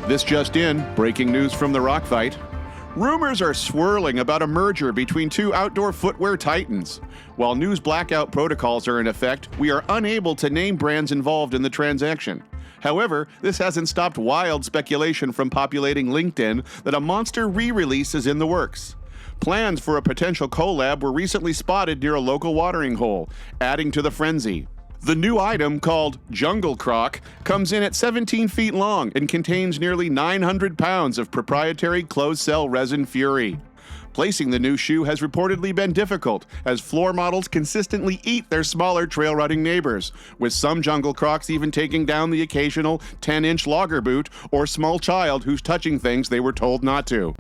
This just in, breaking news from the rock fight. Rumors are swirling about a merger between two outdoor footwear titans. While news blackout protocols are in effect, we are unable to name brands involved in the transaction. However, this hasn't stopped wild speculation from populating LinkedIn that a monster re-release is in the works. Plans for a potential collab were recently spotted near a local watering hole, adding to the frenzy. The new item, called Jungle Croc, comes in at 17 feet long and contains nearly 900 pounds of proprietary closed-cell resin Fury. Placing the new shoe has reportedly been difficult, as floor models consistently eat their smaller trail-running neighbors, with some Jungle Crocs even taking down the occasional 10-inch logger boot or small child who's touching things they were told not to.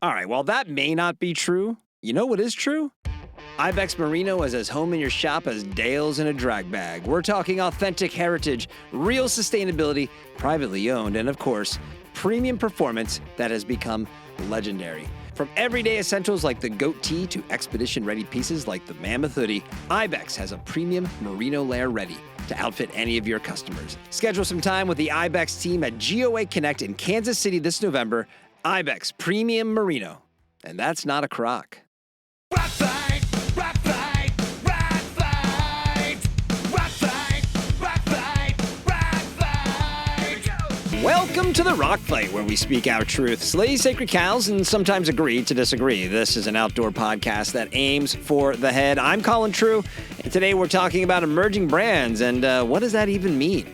All right, while that may not be true, you know what is true? Ibex Merino is as home in your shop as Dale's in a drag bag. We're talking authentic heritage, real sustainability, privately owned, and of course, premium performance that has become legendary. From everyday essentials like the goat tee to expedition-ready pieces like the mammoth hoodie, Ibex has a premium merino layer ready to outfit any of your customers. Schedule some time with the Ibex team at GOA Connect in Kansas City this November. Ibex Premium Merino. And that's not a crock. Rock fight, rock fight, rock fight, rock fight, rock fight, rock fight. Welcome to the Rock Fight, where we speak our truth, slay sacred cows, and sometimes agree to disagree. This is an outdoor podcast that aims for the head. I'm Colin True, and today we're talking about emerging brands, and what does that even mean?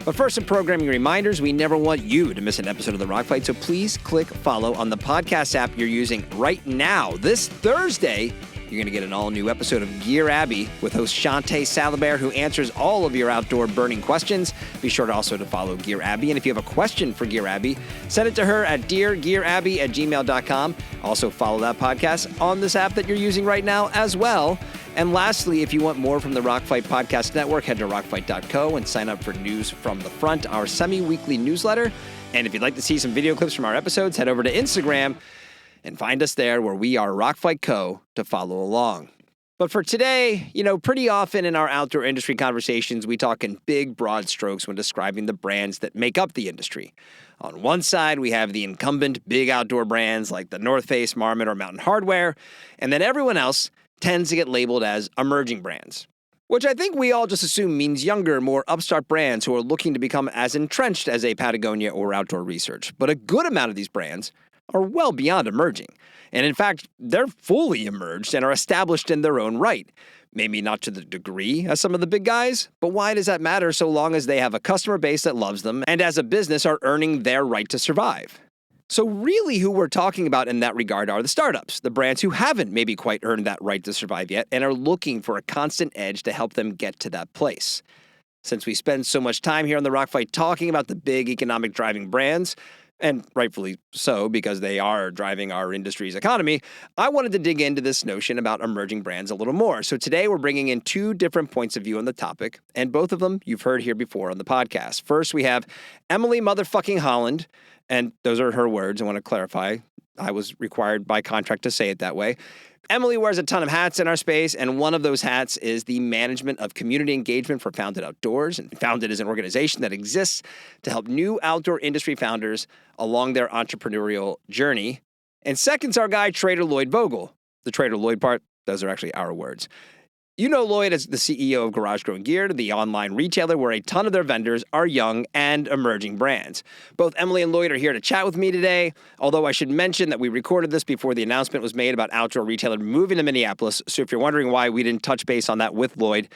But first, some programming reminders. We never want you to miss an episode of The Rock Fight, so please click follow on the podcast app you're using right now. This Thursday, you're going to get an all-new episode of Gear Abby with host Shantae Salabert, who answers all of your outdoor burning questions. Be sure to also follow Gear Abby, and if you have a question for Gear Abby, send it to her at deargearabby@gmail.com. Also follow that podcast on this app that you're using right now as well. And lastly, if you want more from the Rock Fight Podcast Network, head to rockfight.co and sign up for News from the Front, our semi-weekly newsletter. And if you'd like to see some video clips from our episodes, head over to Instagram and find us there, where we are Rock Fight Co. to follow along. But for today, pretty often in our outdoor industry conversations, we talk in big, broad strokes when describing the brands that make up the industry. On one side, we have the incumbent big outdoor brands like the North Face, Marmot, or Mountain Hardwear, and then everyone else tends to get labeled as emerging brands, which I think we all just assume means younger, more upstart brands who are looking to become as entrenched as a Patagonia or Outdoor Research. But a good amount of these brands are well beyond emerging. And in fact, they're fully emerged and are established in their own right. Maybe not to the degree as some of the big guys, but why does that matter so long as they have a customer base that loves them and as a business are earning their right to survive? So really who we're talking about in that regard are the startups, the brands who haven't maybe quite earned that right to survive yet and are looking for a constant edge to help them get to that place. Since we spend so much time here on the Rock Fight talking about the big economic driving brands, and rightfully so because they are driving our industry's economy, I wanted to dig into this notion about emerging brands a little more. So today we're bringing in two different points of view on the topic, and both of them you've heard here before on the podcast. First, we have Emily motherfucking Holland, and those are her words. I want to clarify. I was required by contract to say it that way. Emily wears a ton of hats in our space, and one of those hats is the management of community engagement for Founded Outdoors. And Founded is an organization that exists to help new outdoor industry founders along their entrepreneurial journey. And second's our guy, Trader Lloyd Vogel. The Trader Lloyd part, those are actually our words. You know Lloyd as the CEO of Garage Grown Gear, the online retailer where a ton of their vendors are young and emerging brands. Both Emily and Lloyd are here to chat with me today, although I should mention that we recorded this before the announcement was made about Outdoor Retailer moving to Minneapolis, so if you're wondering why we didn't touch base on that with Lloyd,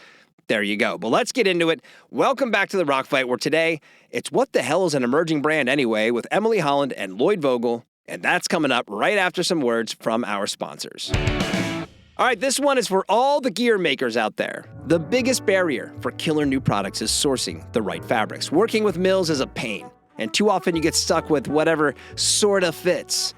there you go. But let's get into it. Welcome back to the Rock Fight, where today, it's what the hell is an emerging brand anyway, with Emily Holland and Lloyd Vogel, and that's coming up right after some words from our sponsors. All right, this one is for all the gear makers out there. The biggest barrier for killer new products is sourcing the right fabrics. Working with mills is a pain, and too often you get stuck with whatever sort of fits.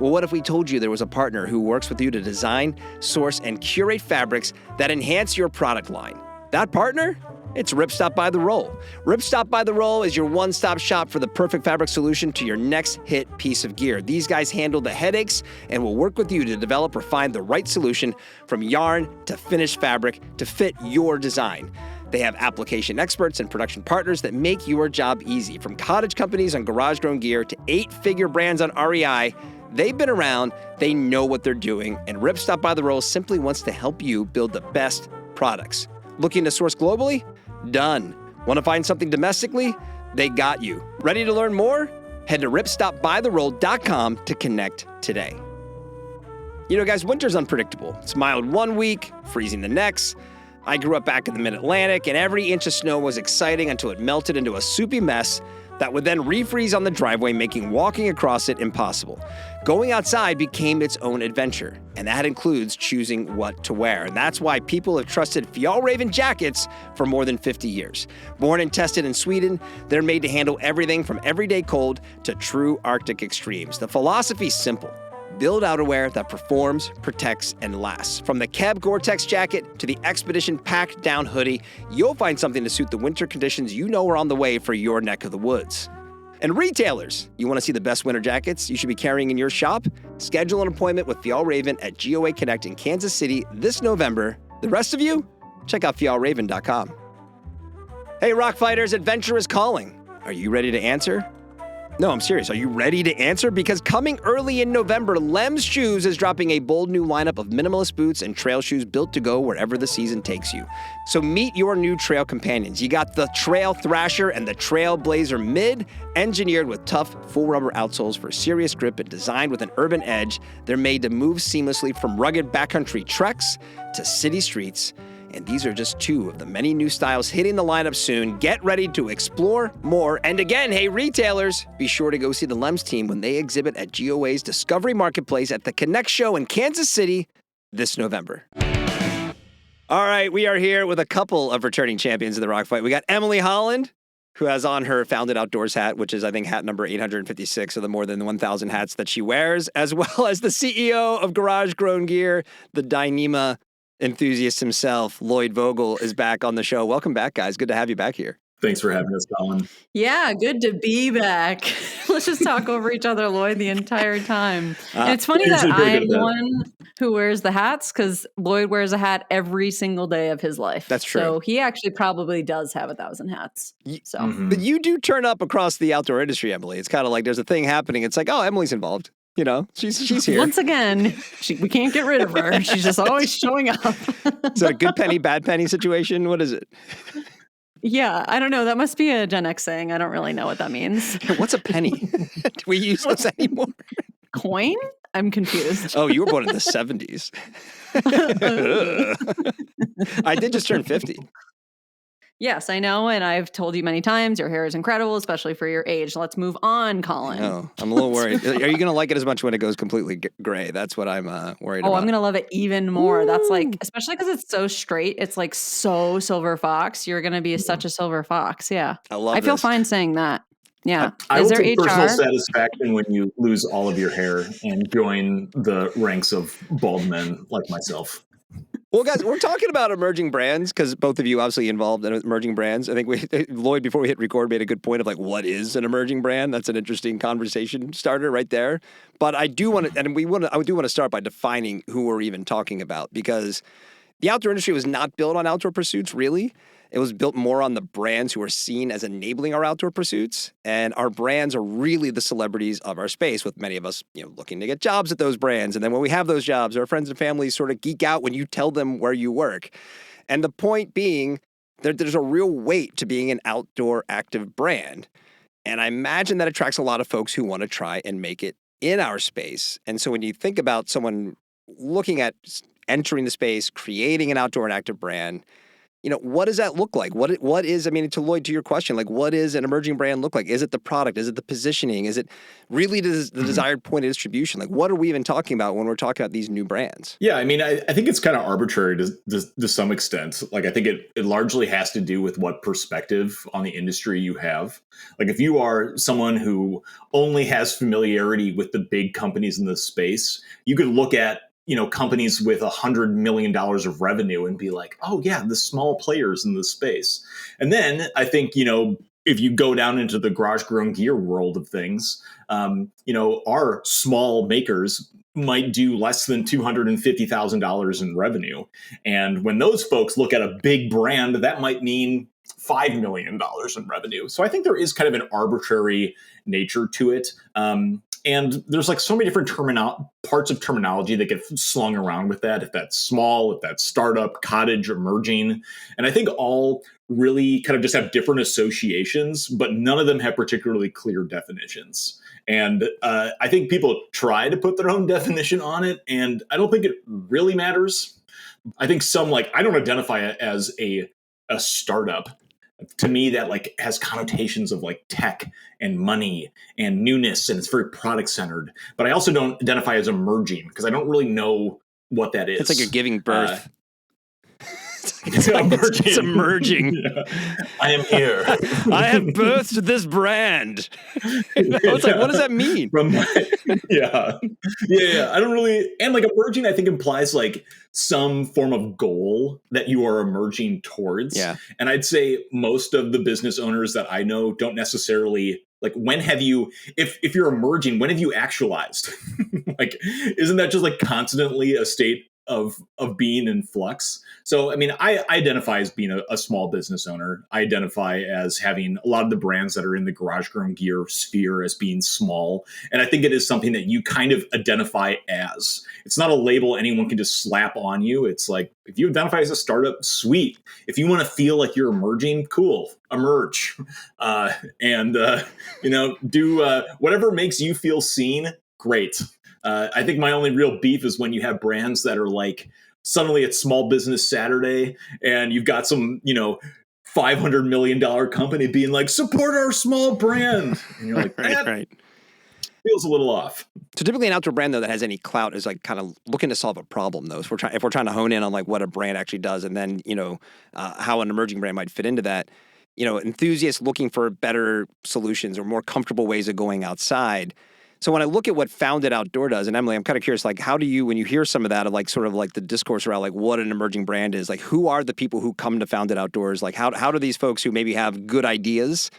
Well, what if we told you there was a partner who works with you to design, source, and curate fabrics that enhance your product line? That partner? It's Ripstop by The Roll. Ripstop by The Roll is your one-stop shop for the perfect fabric solution to your next hit piece of gear. These guys handle the headaches and will work with you to develop or find the right solution from yarn to finished fabric to fit your design. They have application experts and production partners that make your job easy. From cottage companies on garage-grown gear to 8-figure brands on REI, they've been around, they know what they're doing, and Rip Stop by the Roll simply wants to help you build the best products. Looking to source globally? Done. Want to find something domestically? They got you. Ready to learn more? Head to ripstopbytheroll.com to connect today. You know, guys, winter's unpredictable. It's mild one week, freezing the next. I grew up back in the mid-Atlantic, and every inch of snow was exciting until it melted into a soupy mess that would then refreeze on the driveway, making walking across it impossible. Going outside became its own adventure, and that includes choosing what to wear. And that's why people have trusted Fjallraven jackets for more than 50 years. Born and tested in Sweden, they're made to handle everything from everyday cold to true Arctic extremes. The philosophy's simple. Build outerwear that performs, protects, and lasts. From the Keb Gore-Tex jacket to the Expedition packed down hoodie, you'll find something to suit the winter conditions you know are on the way for your neck of the woods. And retailers, you want to see the best winter jackets you should be carrying in your shop? Schedule an appointment with Fjallraven at GOA Connect in Kansas City this November. The rest of you, check out fjallraven.com. Hey, Rock Fighters, adventure is calling. Are you ready to answer? No, I'm serious. Are you ready to answer? Because coming early in November, Lem's Shoes is dropping a bold new lineup of minimalist boots and trail shoes built to go wherever the season takes you. So meet your new trail companions. You got the Trail Thrasher and the Trail Blazer Mid, engineered with tough, full rubber outsoles for serious grip and designed with an urban edge. They're made to move seamlessly from rugged backcountry treks to city streets. And these are just two of the many new styles hitting the lineup soon. Get ready to explore more. And again, hey, retailers, be sure to go see the Lems team when they exhibit at GOA's Discovery Marketplace at the Connect Show in Kansas City this November. All right, we are here with a couple of returning champions of the Rock Fight. We got Emily Holland, who has on her Founded Outdoors hat, which is, I think, hat number 856 of the more than 1,000 hats that she wears, as well as the CEO of Garage Grown Gear, the Dyneema enthusiast himself, Lloyd Vogel, is back on the show. Welcome back, guys. Good to have you back here. Thanks for having us, Colin. Yeah, good to be back. Let's just talk over each other, Lloyd, the entire time. And it's funny that I'm the one who wears the hats because Lloyd wears a hat every single day of his life. That's true. So he actually probably does have 1,000 hats. So, But you do turn up across the outdoor industry, Emily. It's kind of like there's a thing happening. It's like, oh, Emily's involved. You know, she's here. Once again, we can't get rid of her. She's just always showing up. Is that a good penny, bad penny situation? What is it? Yeah, I don't know. That must be a Gen X saying. I don't really know what that means. What's a penny? Do we use those anymore? Coin? I'm confused. Oh, you were born in the 70s. I did just turn 50. Yes, I know, and I've told you many times your hair is incredible, especially for your age. Let's move on, Colin. No, I'm a little worried. Are you going to like it as much when it goes completely gray? That's what I'm worried about. Oh, I'm going to love it even more. Woo! That's like, especially because it's so straight, it's like so silver fox. You're going to be such a silver fox. Yeah. I feel fine saying that. Yeah. I Is will there take HR? personal satisfaction when you lose all of your hair and join the ranks of bald men like myself. Well, guys, we're talking about emerging brands because both of you obviously involved in emerging brands. I think Lloyd, before we hit record, made a good point of like, what is an emerging brand? That's an interesting conversation starter right there. But I do want to, and I do want to start by defining who we're even talking about, because the outdoor industry was not built on outdoor pursuits, really. It was built more on the brands who are seen as enabling our outdoor pursuits. And our brands are really the celebrities of our space, with many of us, looking to get jobs at those brands. And then when we have those jobs, our friends and families sort of geek out when you tell them where you work. And the point being, there's a real weight to being an outdoor active brand. And I imagine that attracts a lot of folks who want to try and make it in our space. And so when you think about someone looking at entering the space, creating an outdoor and active brand, what does that look like? What is, to Lloyd, to your question, like, what is an emerging brand look like? Is it the product? Is it the positioning? Is it really the desired point of distribution? Like, what are we even talking about when we're talking about these new brands? Yeah, I think it's kind of arbitrary to some extent. Like, I think it largely has to do with what perspective on the industry you have. Like, if you are someone who only has familiarity with the big companies in this space, you could look at companies with $100 million of revenue and be like, oh yeah, the small players in this space. And then I think, if you go down into the garage grown gear world of things, our small makers might do less than $250,000 in revenue. And when those folks look at a big brand, that might mean $5 million in revenue. So I think there is kind of an arbitrary nature to it. And there's like so many different parts of terminology that get slung around with that. If that's small, if that's startup, cottage, emerging. And I think all really kind of just have different associations, but none of them have particularly clear definitions. And I think people try to put their own definition on it, and I don't think it really matters. I think I don't identify it as a startup. To me, that like has connotations of like tech and money and newness, and it's very product centered. But I also don't identify as emerging because I don't really know what that is. It's like you're giving birth. It's emerging. Yeah. I am here. I have birthed this brand. It's like, what does that mean? Yeah. I don't really, and like emerging, I think implies like some form of goal that you are emerging towards. Yeah. And I'd say most of the business owners that I know don't necessarily like, when have you, if you're emerging, when have you actualized? Like, isn't that just like constantly a state of being in flux? So, I mean, I identify as being a small business owner. I identify as having a lot of the brands that are in the garage grown gear sphere as being small. And I think it is something that you kind of identify as. It's not a label anyone can just slap on you. It's like, if you identify as a startup, sweet. If you want to feel like you're emerging, cool, emerge. Do whatever makes you feel seen, great. I think my only real beef is when you have brands that are like, suddenly it's Small Business Saturday and you've got some, $500 million company being like, support our small brand. And you're like, right. Feels a little off. So typically an outdoor brand, though, that has any clout is like kind of looking to solve a problem, though. So if we're trying to hone in on like what a brand actually does and then, how an emerging brand might fit into that, enthusiasts looking for better solutions or more comfortable ways of going outside. So when I look at what Founded Outdoor does, and Emily, I'm kind of curious, like, how do you, when you hear some of that, of like sort of like the discourse around like what an emerging brand is, like who are the people who come to Founded Outdoors? Like how do these folks who maybe have good ideas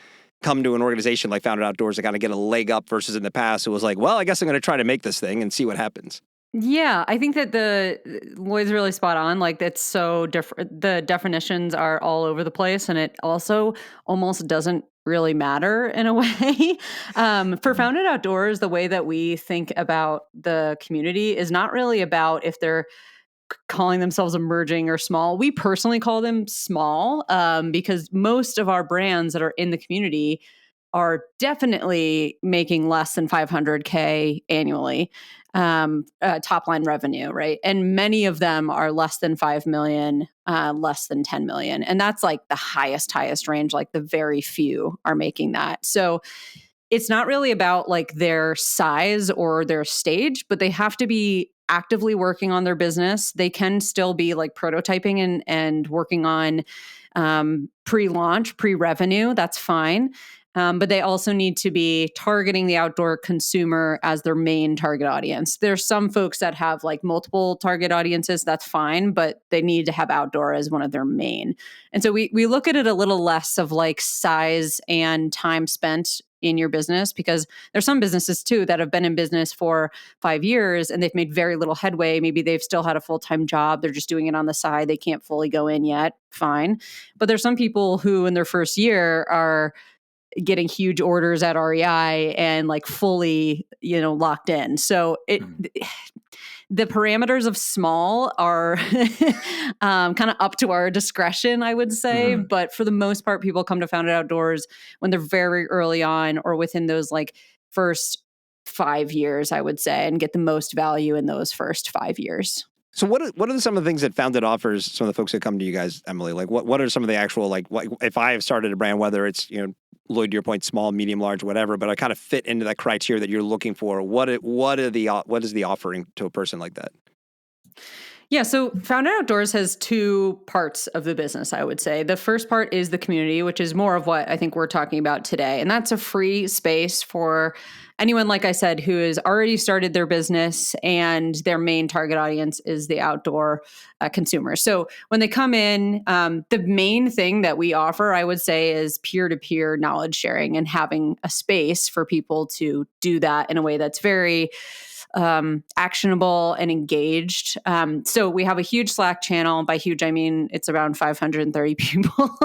come to an organization like Founded Outdoors to kind of get a leg up versus in the past? It was like, well, I guess I'm going to try to make this thing and see what happens. Yeah, I think that Lloyd's really spot on. Like, that's so different. The definitions are all over the place, and it also almost doesn't really matter in a way. For Founded Outdoors, the way that we think about the community is not really about if they're calling themselves emerging or small. We personally call them small because most of our brands that are in the community are definitely making less than 500K annually top line revenue, right? And many of them are less than 5 million, less than 10 million. And that's like the highest range, like the very few are making that. So it's not really about like their size or their stage, but they have to be actively working on their business. They can still be like prototyping and working on pre-launch, pre-revenue. That's fine. But they also need to be targeting the outdoor consumer as their main target audience. There's some folks that have like multiple target audiences. That's fine, but they need to have outdoor as one of their main. And so we look at it a little less of like size and time spent in your business, because there's some businesses too that have been in business for 5 years and they've made very little headway. Maybe they've still had a full-time job. They're just doing it on the side. They can't fully go in yet. Fine. But there's some people who in their first year are getting huge orders at REI and like fully, locked in. So the parameters of small are kind of up to our discretion, I would say. Mm-hmm. But for the most part, people come to Founded Outdoors when they're very early on or within those like first 5 years, I would say, and get the most value in those first 5 years. So what are some of the things that Founded offers some of the folks that come to you guys, Emily? Like what are some of the actual, like if I have started a brand, whether it's, Lloyd, to your point, small, medium, large, whatever, but I kind of fit into that criteria that you're looking for. What is the offering to a person like that? Yeah, so Founded Outdoors has two parts of the business, I would say. The first part is the community, which is more of what I think we're talking about today. And that's a free space for anyone, like I said, who has already started their business and their main target audience is the outdoor consumer. So when they come in, the main thing that we offer, I would say, is peer-to-peer knowledge sharing and having a space for people to do that in a way that's very actionable and engaged. So we have a huge Slack channel. By huge, I mean it's around 530 people.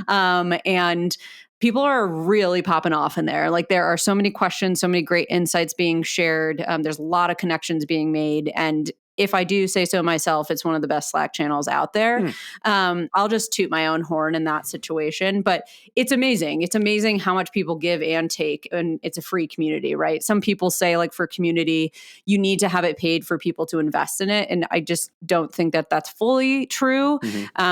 And people are really popping off in there. Like there are so many questions, so many great insights being shared. There's a lot of connections being made. And if I do say so myself, it's one of the best Slack channels out there. I'll just toot my own horn in that situation. But it's amazing. It's amazing how much people give and take. And it's a free community, right? Some people say, like, for community, you need to have it paid for people to invest in it. And I just don't think that that's fully true.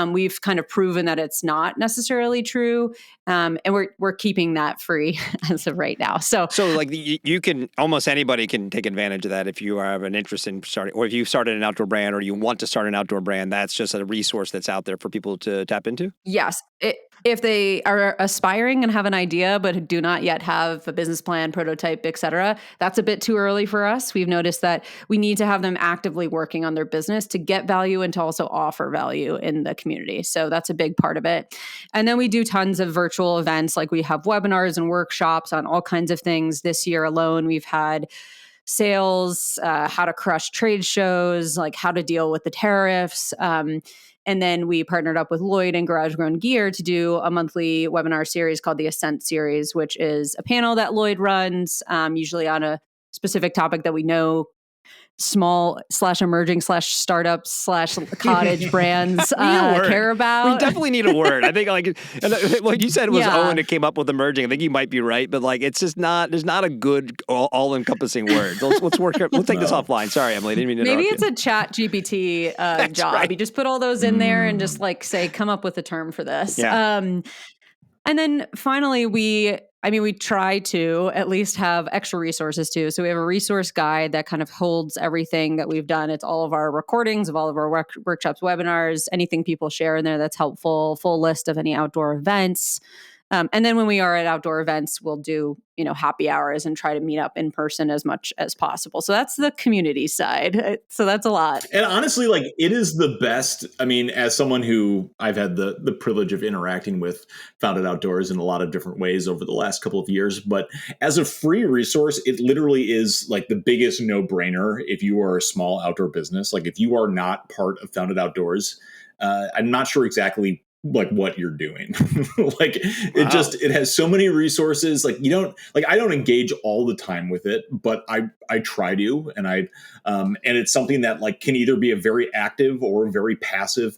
We've kind of proven that it's not necessarily true. And we're keeping that free as of right now. So like you can, almost anybody can take advantage of that if you have an interest in starting, or if you started an outdoor brand or you want to start an outdoor brand. That's just a resource that's out there for people to tap into. Yes. If they are aspiring and have an idea, but do not yet have a business plan, prototype, et cetera, that's a bit too early for us. We've noticed that we need to have them actively working on their business to get value and to also offer value in the community. So that's a big part of it. And then we do tons of virtual events. Like we have webinars and workshops on all kinds of things. This year alone, we've had sales, how to crush trade shows, like how to deal with the tariffs. And then we partnered up with Lloyd and Garage Grown Gear to do a monthly webinar series called the Ascent Series, which is a panel that Lloyd runs, usually on a specific topic that we know small/emerging/startups/cottage brands care about. We definitely need a word. I think like you said, it was Owen that came up with emerging. I think you might be right, but like it's just not. There's not a good all-encompassing word. Let's work. We'll take this offline. Sorry, Emily. Didn't mean to Maybe interrupt it's a Chat GPT job. Right. You just put all those in there and just like say, come up with a term for this. Yeah. And then finally, we try to at least have extra resources too. So we have a resource guide that kind of holds everything that we've done. It's all of our recordings of all of our workshops, webinars, anything people share in there that's helpful, full list of any outdoor events. And then when we are at outdoor events, we'll do, happy hours and try to meet up in person as much as possible. So that's the community side. So that's a lot. And honestly, like it is the best. I mean, as someone who I've had the privilege of interacting with Founded Outdoors in a lot of different ways over the last couple of years, but as a free resource, it literally is like the biggest no-brainer if you are a small outdoor business. Like if you are not part of Founded Outdoors, I'm not sure exactly like what you're doing. Like it has so many resources. Like I don't engage all the time with it, but I try to, and and it's something that like can either be a very active or a very passive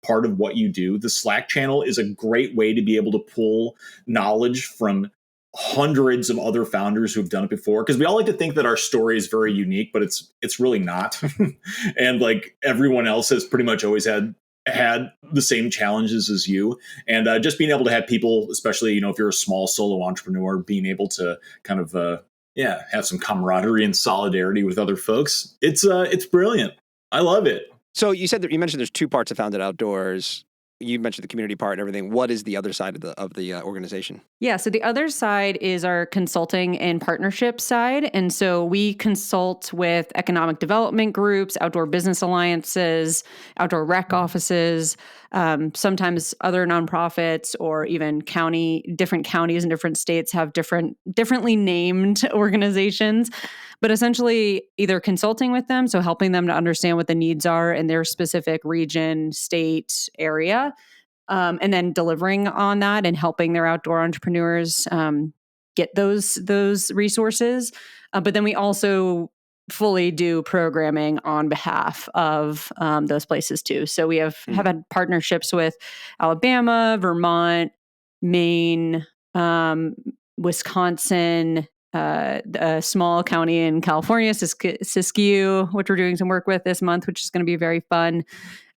part of what you do. The Slack channel is a great way to be able to pull knowledge from hundreds of other founders who've done it before, because we all like to think that our story is very unique, but it's really not. And like everyone else has pretty much always had the same challenges as you, and just being able to have people, especially if you're a small solo entrepreneur, being able to kind of have some camaraderie and solidarity with other folks, it's brilliant. I love it. So you mentioned there's two parts of Founded Outdoors. You mentioned the community part and everything. What is the other side of the organization? Yeah, so the other side is our consulting and partnership side. And so we consult with economic development groups, outdoor business alliances, outdoor rec offices, sometimes other nonprofits, or even different counties in different states have differently named organizations. But essentially either consulting with them, so helping them to understand what the needs are in their specific region, state, area, and then delivering on that and helping their outdoor entrepreneurs get those resources. But then we also fully do programming on behalf of those places too. So we have had partnerships with Alabama, Vermont, Maine, Wisconsin, a small county in California, Siskiyou, which we're doing some work with this month, which is going to be very fun,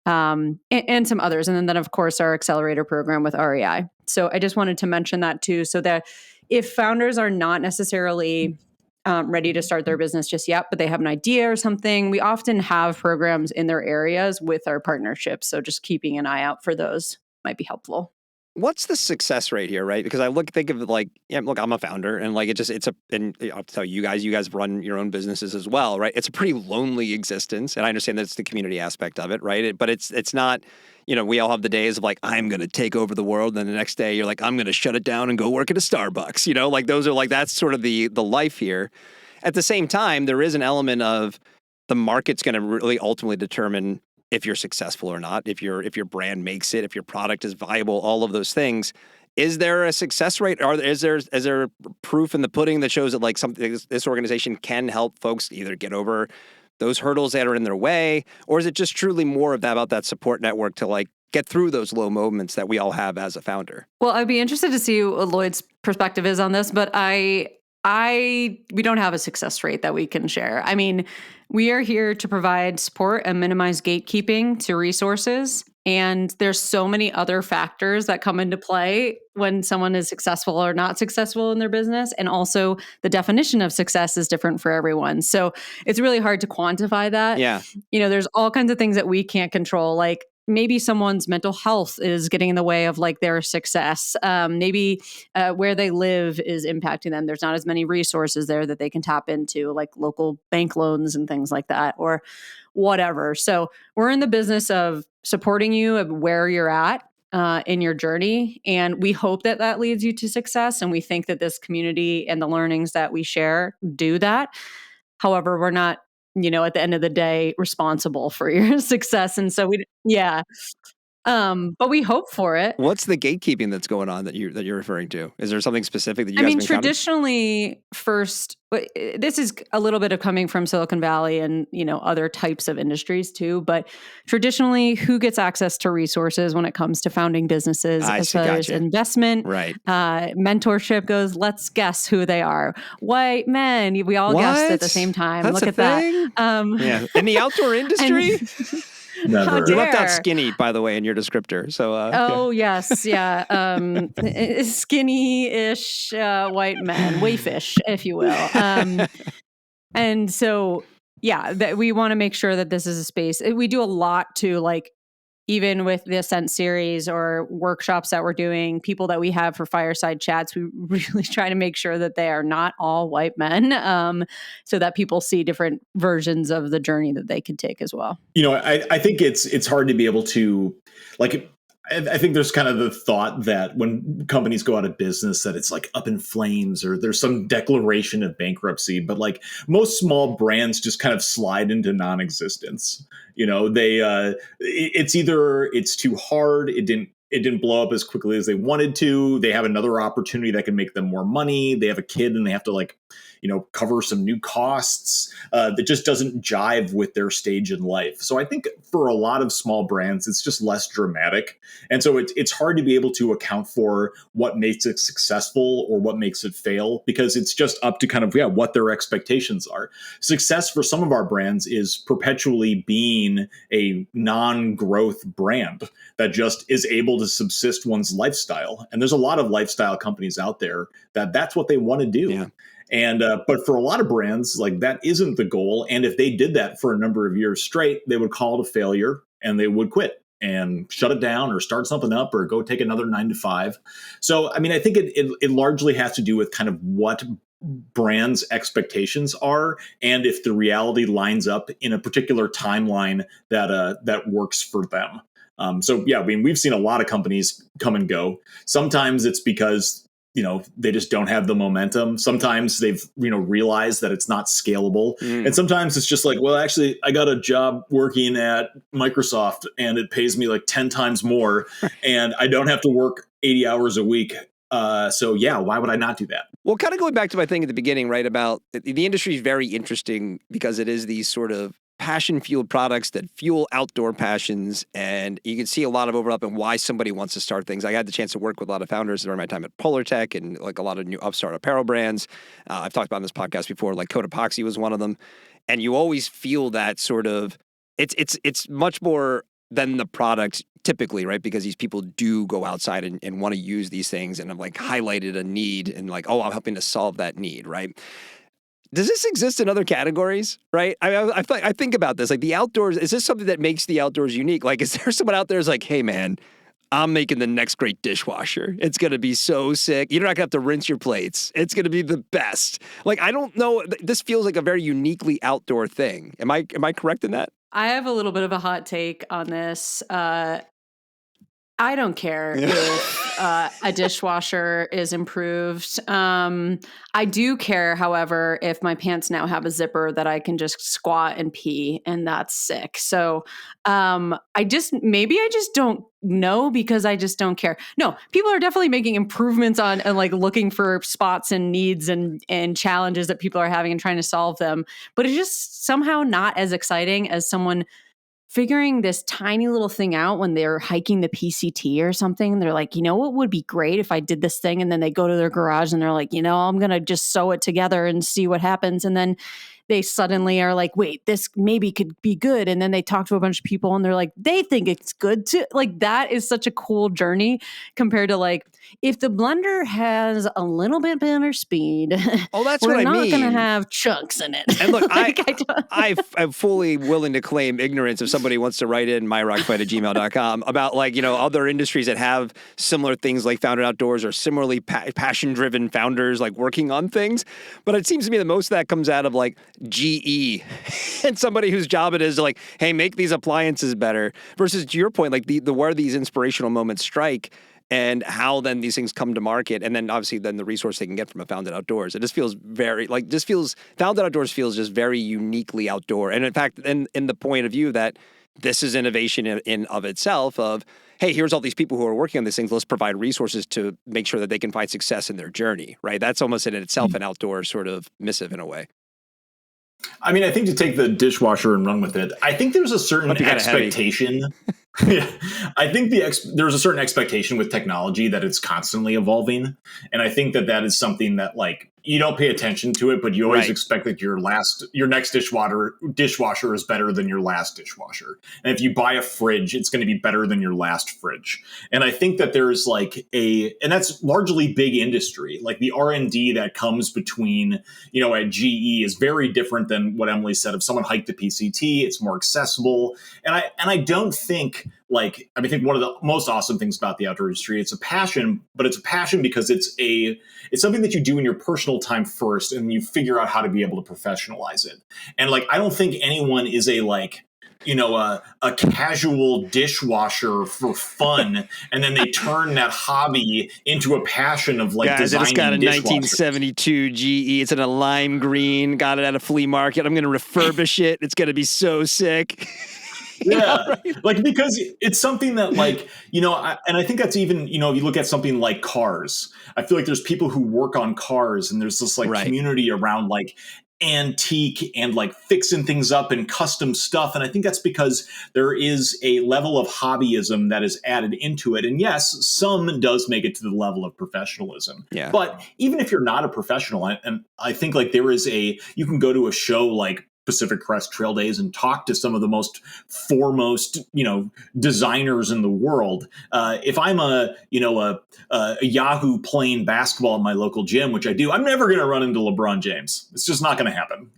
and some others. And then, of course, our accelerator program with REI. So I just wanted to mention that too, so that if founders are not necessarily ready to start their business just yet, but they have an idea or something, we often have programs in their areas with our partnerships. So just keeping an eye out for those might be helpful. What's the success rate here, right? Because think of it like, look, I'm a founder, and like and I'll tell you guys run your own businesses as well, right? It's a pretty lonely existence, and I understand that it's the community aspect of it, right? But it's not, we all have the days of like, I'm going to take over the world, and the next day you're like, I'm going to shut it down and go work at a Starbucks, like those are like, that's sort of the life here. at the same time, there is an element of the market's going to really ultimately determine if you're successful or not, if your brand makes it, if your product is viable, all of those things. Is there a success rate? Or is there proof in the pudding that shows that like something this organization can help folks either get over those hurdles that are in their way, or is it just truly more of that about that support network to like get through those low moments that we all have as a founder? Well, I'd be interested to see what Lloyd's perspective is on this, but we don't have a success rate that we can share. I mean, we are here to provide support and minimize gatekeeping to resources. And there's so many other factors that come into play when someone is successful or not successful in their business. And also the definition of success is different for everyone. So it's really hard to quantify that. Yeah. There's all kinds of things that we can't control, like maybe someone's mental health is getting in the way of like their success. Maybe where they live is impacting them. There's not as many resources there that they can tap into, like local bank loans and things like that, or whatever. So we're in the business of supporting you of where you're at in your journey. And we hope that that leads you to success. And we think that this community and the learnings that we share do that. However, we're not, at the end of the day, responsible for your success. And so but we hope for it. What's the gatekeeping that's going on that you're referring to? Is there something specific that you guys have encountered? Traditionally, this is a little bit of coming from Silicon Valley and, other types of industries too. But traditionally, who gets access to resources when it comes to founding businesses as far as investment, right? Mentorship goes, let's guess who they are. White men. We all guessed at the same time. That's Look at thing? that. Yeah. In the outdoor industry? Never. You left out skinny, by the way, in your descriptor. So, yes, yeah, skinny-ish white men, waifish, if you will. And so, that we want to make sure that this is a space. We do a lot to like, even with the Ascent series or workshops that we're doing, people that we have for fireside chats, we really try to make sure that they are not all white men, so that people see different versions of the journey that they can take as well. I think it's hard to be able to, like, I think there's kind of the thought that when companies go out of business that it's like up in flames or there's some declaration of bankruptcy, but like most small brands just kind of slide into non-existence. It's either it's too hard, it didn't blow up as quickly as they wanted to, they have another opportunity that can make them more money, they have a kid and they have to cover some new costs that just doesn't jive with their stage in life. So I think for a lot of small brands, it's just less dramatic. And so it's hard to be able to account for what makes it successful or what makes it fail, because it's just up to kind of, what their expectations are. Success for some of our brands is perpetually being a non-growth brand that just is able to subsist one's lifestyle. And there's a lot of lifestyle companies out there that's what they want to do. Yeah. And but for a lot of brands, like that isn't the goal. And if they did that for a number of years straight, they would call it a failure and they would quit and shut it down or start something up or go take another 9 to 5. So, I mean, I think it largely has to do with kind of what brands' expectations are and if the reality lines up in a particular timeline that works for them. We've seen a lot of companies come and go. Sometimes it's because they just don't have the momentum. Sometimes they've, realized that it's not scalable. And sometimes it's just like, well, actually, I got a job working at Microsoft and it pays me like 10 times more and I don't have to work 80 hours a week. Why would I not do that? Well, kind of going back to my thing at the beginning, right, about the industry is very interesting because it is these sort of passion-fueled products that fuel outdoor passions, and you can see a lot of overlap in why somebody wants to start things. I had the chance to work with a lot of founders during my time at Polar Tech and like a lot of new upstart apparel brands. I've talked about on this podcast before, like Code Epoxy was one of them, and you always feel that sort of it's much more than the product typically, right? Because these people do go outside and want to use these things and have like highlighted a need and like, oh, I'm helping to solve that need, right? Does this exist in other categories, right? I think about this, like the outdoors, is this something that makes the outdoors unique? Like, is there someone out there who's like, hey man, I'm making the next great dishwasher. It's going to be so sick. You're not going to have to rinse your plates. It's going to be the best. Like, I don't know. This feels like a very uniquely outdoor thing. Am I correct in that? I have a little bit of a hot take on this. I don't care if a dishwasher is improved. I do care, however, if my pants now have a zipper that I can just squat and pee, and that's sick. So I just don't know because I just don't care. No, people are definitely making improvements on and like looking for spots and needs and challenges that people are having and trying to solve them. But it's just somehow not as exciting as someone figuring this tiny little thing out when they're hiking the PCT or something. They're like, you know what would be great if I did this thing? And then they go to their garage and they're like, I'm going to just sew it together and see what happens. And then they suddenly are like, wait, this maybe could be good. And then they talk to a bunch of people and they're like, they think it's good too. Like that is such a cool journey compared to like, if the blender has a little bit better speed, that's we're what I not mean. going to have chunks in it. And look, like, I'm fully willing to claim ignorance if somebody wants to write in myrockfight@gmail.com about like, other industries that have similar things like Founded Outdoors or similarly passion-driven founders like working on things. But it seems to me that most of that comes out of like GE and somebody whose job it is to like, hey, make these appliances better versus to your point, like the where these inspirational moments strike and how then these things come to market. And then obviously then the resource they can get from a Founded Outdoors. It just feels Founded Outdoors feels just very uniquely outdoor. And in fact, in the point of view that this is innovation in of itself of, hey, here's all these people who are working on these things. Let's provide resources to make sure that they can find success in their journey, right? That's almost in itself an outdoor sort of missive in a way. I mean, I think to take the dishwasher and run with it, I think there's a certain expectation. Yeah, I think there's a certain expectation with technology that it's constantly evolving. And I think that is something that like you don't pay attention to it, but you always expect that your next dishwasher is better than your last dishwasher. And if you buy a fridge, it's going to be better than your last fridge. And I think that there's like and that's largely big industry. Like the R&D that comes between, at GE is very different than what Emily said. If someone hiked the PCT, it's more accessible. And I don't think I think one of the most awesome things about the outdoor industry, it's a passion, but it's a passion because it's something that you do in your personal time first, and you figure out how to be able to professionalize it. And like, I don't think anyone is a casual dishwasher for fun, and then they turn that hobby into a passion of like designing. It's got a dishwashers. 1972 GE. It's in a lime green. Got it at a flea market. I'm going to refurbish it. It's going to be so sick. Yeah, like because it's something that like, and I think that's even, if you look at something like cars, I feel like there's people who work on cars and there's this like community around like antique and like fixing things up and custom stuff. And I think that's because there is a level of hobbyism that is added into it. And yes, some does make it to the level of professionalism. Yeah. But even if you're not a professional, and I think like you can go to a show like Pacific Crest Trail Days and talk to some of the most foremost, designers in the world. If I'm a Yahoo playing basketball in my local gym, which I do, I'm never going to run into LeBron James. It's just not going to happen.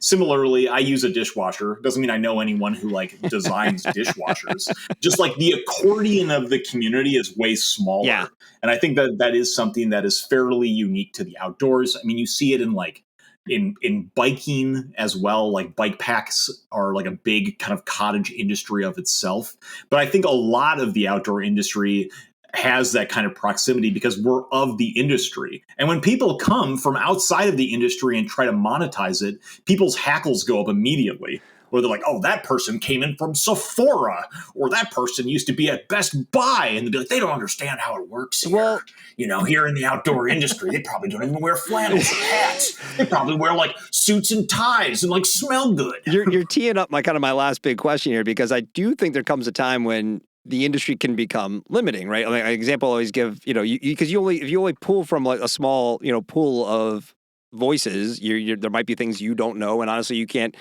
Similarly, I use a dishwasher. Doesn't mean I know anyone who like designs dishwashers. Just like the accordion of the community is way smaller. Yeah. And I think that is something that is fairly unique to the outdoors. I mean, you see it in like, in biking as well. Like bike packs are like a big kind of cottage industry of itself. But I think a lot of the outdoor industry has that kind of proximity because we're of the industry. And when people come from outside of the industry and try to monetize it, people's hackles go up immediately. Where they're like, oh, that person came in from Sephora, or that person used to be at Best Buy. And they'd be like, they don't understand how it works here. Well, here in the outdoor industry, they probably don't even wear flannels or hats. They probably wear like suits and ties and like smell good. You're teeing up my last big question here, because I do think there comes a time when the industry can become limiting, right? Like an example I always give, because if you only pull from like a small, pool of voices, there might be things you don't know, and honestly, you can't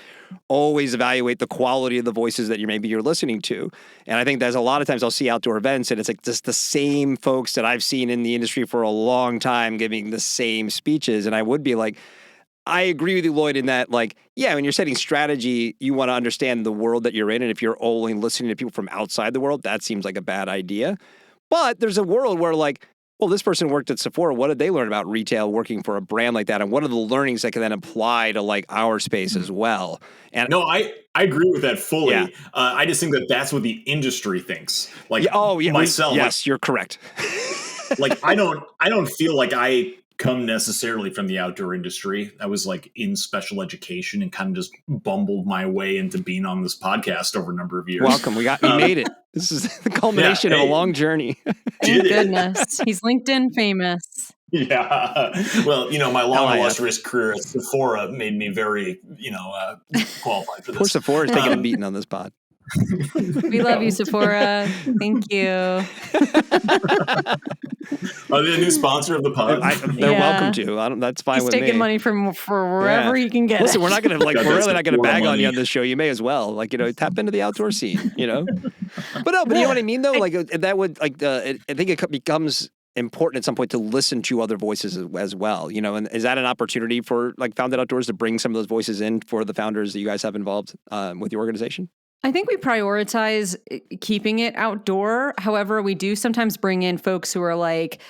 always evaluate the quality of the voices that you're listening to. And I think there's a lot of times I'll see outdoor events, and it's like just the same folks that I've seen in the industry for a long time giving the same speeches. And I would be like, I agree with you, Lloyd, in that, like, yeah, when you're setting strategy, you want to understand the world that you're in, and if you're only listening to people from outside the world, that seems like a bad idea. But there's a world where like well, this person worked at Sephora. What did they learn about retail working for a brand like that? And what are the learnings that can then apply to like our space as well? And no, I agree with that fully. Yeah. I just think that that's what the industry thinks. Like myself. Yes, you're correct. Like I don't feel like I come necessarily from the outdoor industry. I was like in special education and kind of just bumbled my way into being on this podcast over a number of years. Welcome. We made it. This is the culmination of a long journey. Thank goodness. He's LinkedIn famous. Yeah. Well, my long illustrious career at Sephora made me very, qualified for this. Poor Sephora's taking a beating on this pod. We love you, Sephora. Thank you. Are they a new sponsor of the pod? They're welcome to. That's fine with me. He's taking money from wherever he can get. Listen, we're not going to we're really not going to bag money on you on this show. You may as well, tap into the outdoor scene. But you know what I mean, though. That would I think it becomes important at some point to listen to other voices as well. And is that an opportunity for Founded Outdoors to bring some of those voices in for the founders that you guys have involved with your organization? I think we prioritize keeping it outdoor. However, we do sometimes bring in folks who are like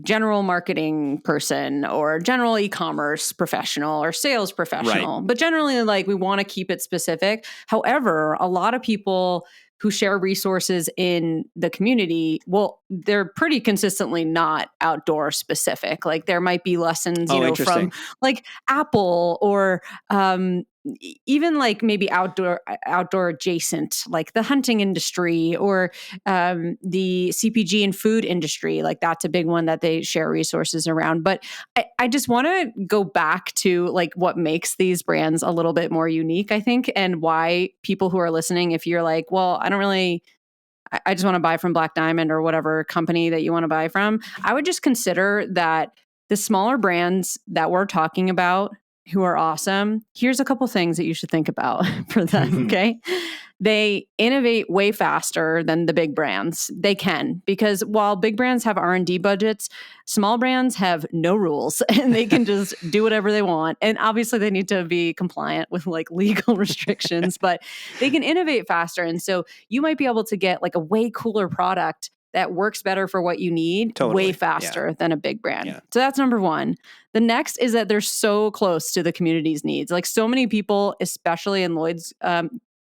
general marketing person or general e-commerce professional or sales professional. Right. But generally, we want to keep it specific. However, a lot of people who share resources in the community, well, they're pretty consistently not outdoor specific. There might be lessons, from Apple or even maybe outdoor adjacent, like the hunting industry or the CPG and food industry. That's a big one that they share resources around. But I just want to go back to what makes these brands a little bit more unique, I think, and why people who are listening, if you're well, I just want to buy from Black Diamond or whatever company that you want to buy from, I would just consider that the smaller brands that we're talking about who are awesome, here's a couple things that you should think about for them, okay? They innovate way faster than the big brands. They can, because while big brands have R&D budgets, small brands have no rules and they can just do whatever they want. And obviously they need to be compliant with legal restrictions, but they can innovate faster. And so you might be able to get a way cooler product that works better for what you need way faster than a big brand. Yeah. So that's number one. The next is that they're so close to the community's needs. So many people, especially in Lloyd's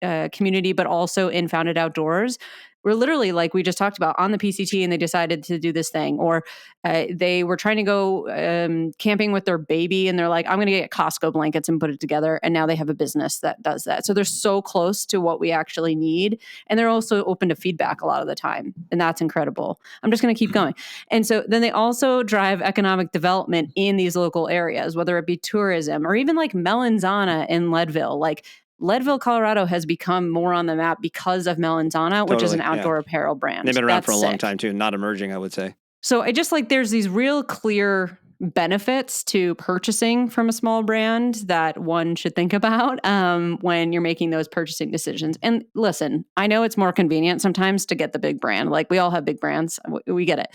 community, but also in Founded Outdoors, were literally, we just talked about, on the PCT and they decided to do this thing. Or they were trying to go camping with their baby and they're I'm going to get Costco blankets and put it together. And now they have a business that does that. So they're so close to what we actually need. And they're also open to feedback a lot of the time. And that's incredible. I'm just going to keep going. And so then they also drive economic development in these local areas, whether it be tourism or even Melanzana in Leadville. Leadville, Colorado has become more on the map because of Melanzana, which is an outdoor apparel brand. They've been around for a long time too, not emerging, I would say. So I just there's these real clear benefits to purchasing from a small brand that one should think about when you're making those purchasing decisions. And listen, I know it's more convenient sometimes to get the big brand. We all have big brands. We get it.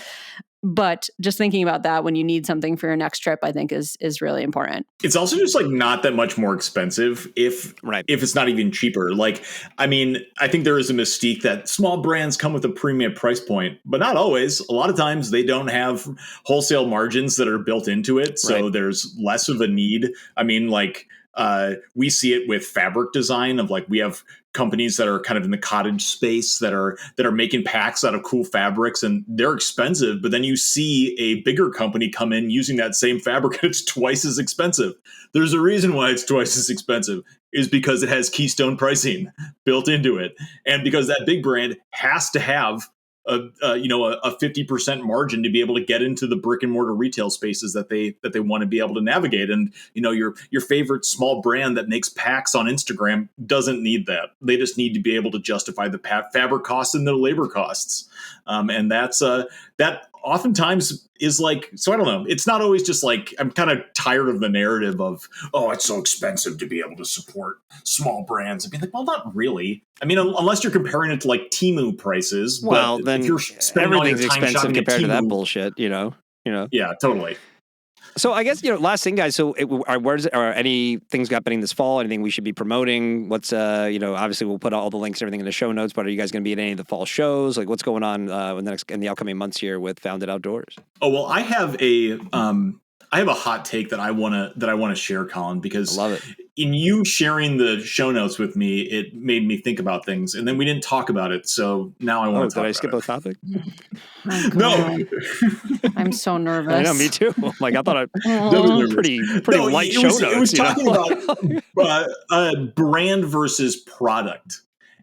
But just thinking about that when you need something for your next trip, I think is really important. It's also just not that much more expensive if it's not even cheaper. I think there is a mystique that small brands come with a premium price point, but not always. A lot of times they don't have wholesale margins that are built into it. So there's less of a need. We see it with fabric design of we have companies that are kind of in the cottage space that are making packs out of cool fabrics, and they're expensive. But then you see a bigger company come in using that same fabric and it's twice as expensive. There's a reason why it's twice as expensive, is because it has keystone pricing built into it, and because that big brand has to have a 50% margin to be able to get into the brick and mortar retail spaces that they want to be able to navigate. And your favorite small brand that makes packs on Instagram doesn't need that. They just need to be able to justify the fabric costs and their labor costs. And that's that oftentimes is so I don't know. It's not always just I'm kind of tired of the narrative of, oh, it's so expensive to be able to support small brands. I'd be well, not really. Unless you're comparing it to Temu prices. Well, but then if you're spending everything's all your time expensive compared Temu, to that bullshit, Yeah, totally. So I guess, last thing, guys. So are any things happening this fall? Anything we should be promoting? What's, obviously we'll put all the links and everything in the show notes, but are you guys going to be at any of the fall shows? Like what's going on in the upcoming months here with Founded Outdoors? Oh, well, I have a hot take that I want to share, Colin, because I love it. In you sharing the show notes with me, it made me think about things, and then we didn't talk about it. So now I want to talk about it. Did I skip a topic? Oh, No. I'm so nervous. I know, me too. Like I thought it was pretty light show notes. It was talking about brand versus product.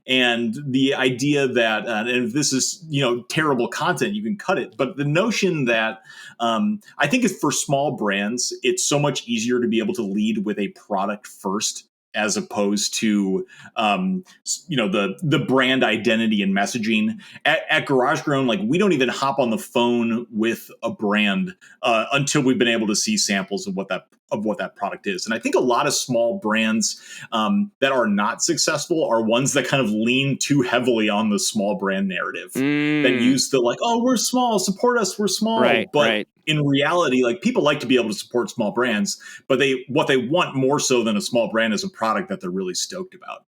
And the idea that, and if this is, terrible content, you can cut it. But the notion that I think for small brands, it's so much easier to be able to lead with a product first, as opposed to, the brand identity and messaging. At Garage Grown, like we don't even hop on the phone with a brand until we've been able to see samples of what that product is. And I think a lot of small brands that are not successful are ones that kind of lean too heavily on the small brand narrative that use the we're small, support us, we're small. But in reality, like people like to be able to support small brands, but what they want more so than a small brand is a product that they're really stoked about.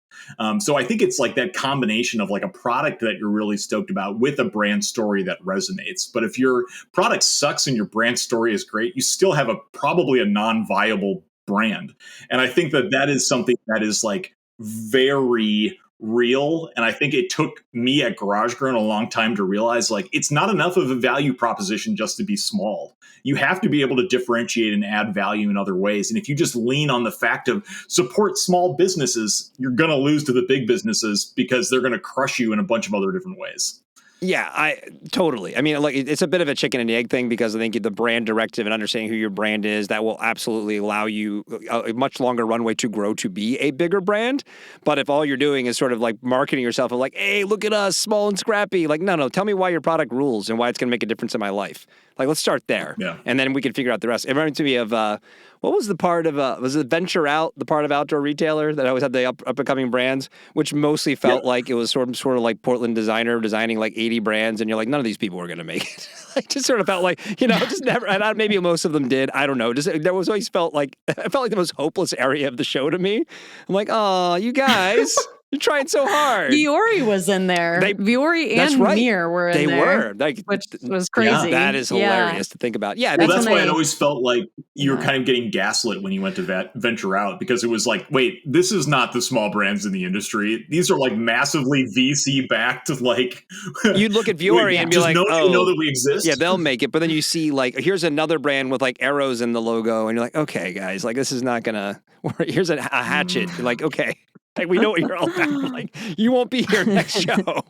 So I think it's like that combination of like a product that you're really stoked about with a brand story that resonates. But if your product sucks and your brand story is great, you still have probably a non-viable brand. And I think that is something that is like very real. And I think it took me at Garage Grown a long time to realize like it's not enough of a value proposition just to be small. You have to be able to differentiate and add value in other ways. And if you just lean on the fact of support small businesses, you're going to lose to the big businesses because they're going to crush you in a bunch of other different ways. Yeah, totally. I mean, like it's a bit of a chicken and egg thing because I think the brand directive and understanding who your brand is, that will absolutely allow you a much longer runway to grow to be a bigger brand. But if all you're doing is sort of like marketing yourself of like, hey, look at us, small and scrappy. Like, no, tell me why your product rules and why it's going to make a difference in my life. Like, let's start there. Yeah. And then we can figure out the rest. It reminds me of, what was the part of, was it Venture Out, the part of Outdoor Retailer that always had the up-and-coming brands, which mostly felt like it was sort of like Portland designer designing like 80 brands. And you're like, none of these people were going to make it. Like, just sort of felt like, just never, and maybe most of them did. I don't know. There was always felt like, it felt like the most hopeless area of the show to me. I'm like, oh, you guys. You're trying so hard. Viore was in there. Viore and Mir were in there. They were. Which was crazy. Yeah, that is hilarious to think about. Yeah. Well, that's why it always felt like you were kind of getting gaslit when you went to Venture Out, because it was like, wait, this is not the small brands in the industry. These are like massively VC backed. Like you'd look at Viore and be like, you know that we exist. Yeah, they'll make it. But then you see like, here's another brand with like arrows in the logo. And you're like, okay, guys, like this is not going to work. Here's a hatchet. You're like, okay. Like, we know what you're all about. Like, you won't be here next show,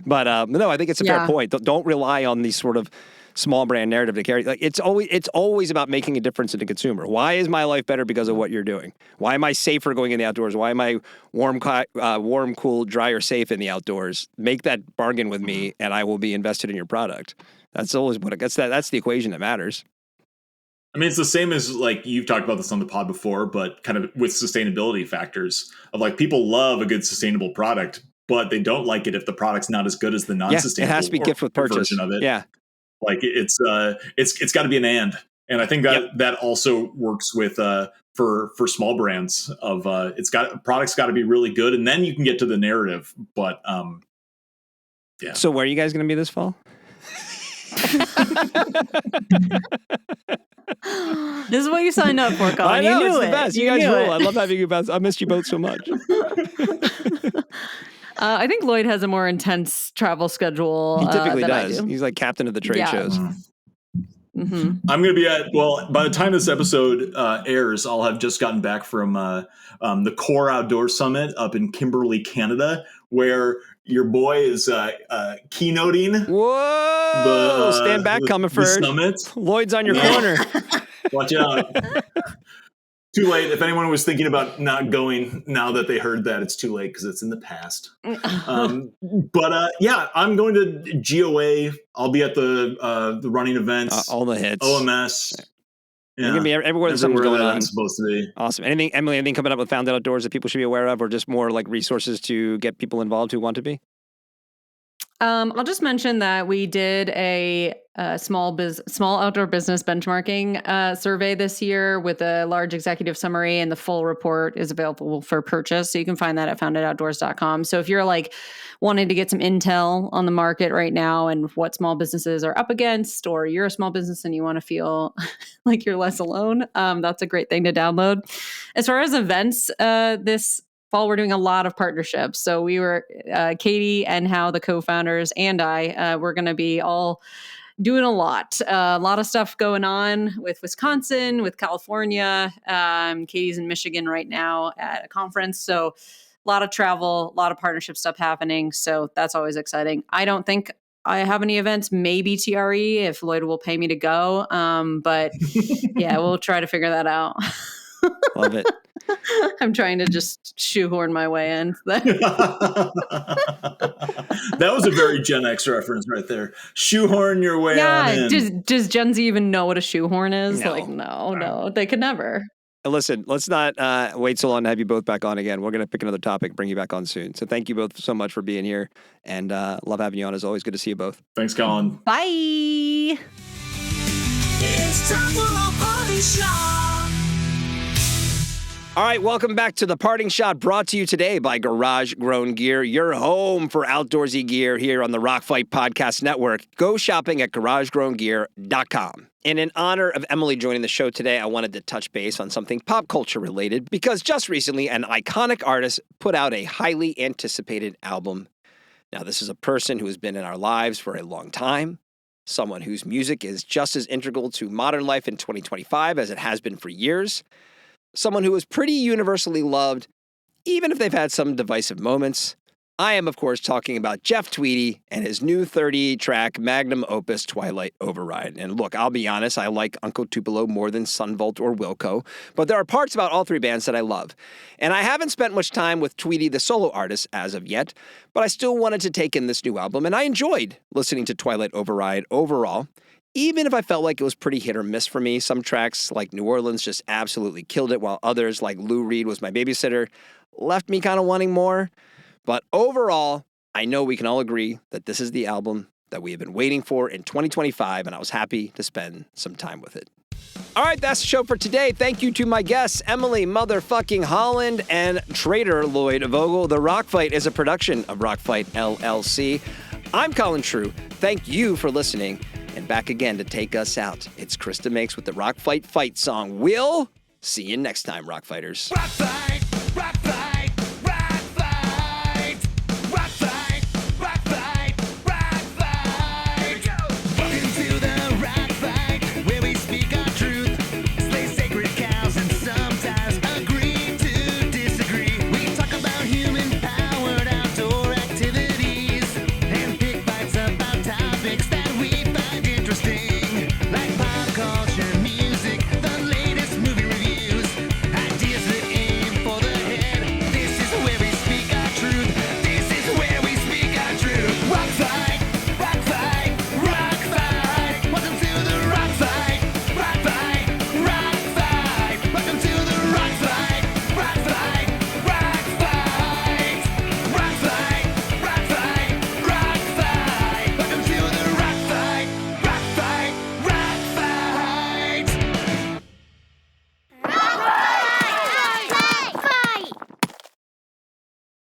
But no, I think it's a fair point. Don't rely on these sort of small brand narrative to carry. Like, it's always about making a difference in the consumer. Why is my life better because of what you're doing? Why am I safer going in the outdoors? Why am I warm, cool, dry, or safe in the outdoors? Make that bargain with me, and I will be invested in your product. That's always that's the equation that matters. I mean, it's the same as like you've talked about this on the pod before, but kind of with sustainability factors of like people love a good sustainable product, but they don't like it if the product's not as good as the non-sustainable. It has to be gift with purchase version of it. Yeah, like it's got to be an and I think that also works with for small brands of product's got to be really good, and then you can get to the narrative. But yeah. So where are you guys going to be this fall? This is what you signed up for, Colin. I know, you knew it's the best. You guys rule. I love having you both. I missed you both so much. I think Lloyd has a more intense travel schedule. He typically does. He's like captain of the trade shows. Mm-hmm. I'm going to be by the time this episode airs, I'll have just gotten back from the Core Outdoor Summit up in Kimberley, Canada, where your boy is keynoting. Whoa! Stand back, Comerford. The summit. Lloyd's on your corner. Watch out. Too late. If anyone was thinking about not going now that they heard that, it's too late because it's in the past. But I'm going to GOA. I'll be at the running events. All the hits. OMS. Yeah. You're going to be everywhere something's going on. It's supposed to be. Awesome. Emily, anything coming up with Founded Outdoors that people should be aware of, or just more like resources to get people involved who want to be? I'll just mention that we did a small outdoor business benchmarking survey this year with a large executive summary, and the full report is available for purchase. So you can find that at foundedoutdoors.com. So if you're like wanting to get some intel on the market right now and what small businesses are up against, or you're a small business and you want to feel like you're less alone, that's a great thing to download. As far as events, this fall, we're doing a lot of partnerships. So we were, Katie and How, the co-founders, and I, we're going to be all doing a lot of stuff going on with Wisconsin, with California. Katie's in Michigan right now at a conference. So a lot of travel, a lot of partnership stuff happening. So that's always exciting. I don't think I have any events, maybe TRE if Lloyd will pay me to go. But yeah, we'll try to figure that out. Love it. I'm trying to just shoehorn my way in. That was a very Gen X reference right there. Shoehorn your way on in. Does Gen Z even know what a shoehorn is? No. Like, no, they could never. Listen, let's not wait so long to have you both back on again. We're going to pick another topic, bring you back on soon. So thank you both so much for being here, and love having you on as always. Good to see you both. Thanks, Colin. Bye. It's time for a party shot. All right, welcome back to the Parting Shot, brought to you today by Garage Grown Gear, your home for outdoorsy gear here on the Rock Fight Podcast Network. Go shopping at garagegrowngear.com. And in honor of Emily joining the show today, I wanted to touch base on something pop culture related, because just recently an iconic artist put out a highly anticipated album. Now, this is a person who has been in our lives for a long time, someone whose music is just as integral to modern life in 2025 as it has been for years. Someone who is pretty universally loved, even if they've had some divisive moments. I am, of course, talking about Jeff Tweedy and his new 30-track magnum opus, Twilight Override. And look, I'll be honest, I like Uncle Tupelo more than Sunvolt or Wilco, but there are parts about all three bands that I love. And I haven't spent much time with Tweedy, the solo artist, as of yet, but I still wanted to take in this new album, and I enjoyed listening to Twilight Override overall. Even if I felt like it was pretty hit or miss for me, some tracks like New Orleans just absolutely killed it, while others like Lou Reed Was My Babysitter left me kind of wanting more. But overall, I know we can all agree that this is the album that we have been waiting for in 2025, and I was happy to spend some time with it. All right, that's the show for today. Thank you to my guests, Emily motherfucking Holland and Trader Lloyd Vogel. The Rock Fight is a production of Rock Fight LLC. I'm Colin True. Thank you for listening. And back again to take us out, it's Krista Makes with the Rock Fight Fight song. We'll see you next time, Rock Fighters. Rock fight.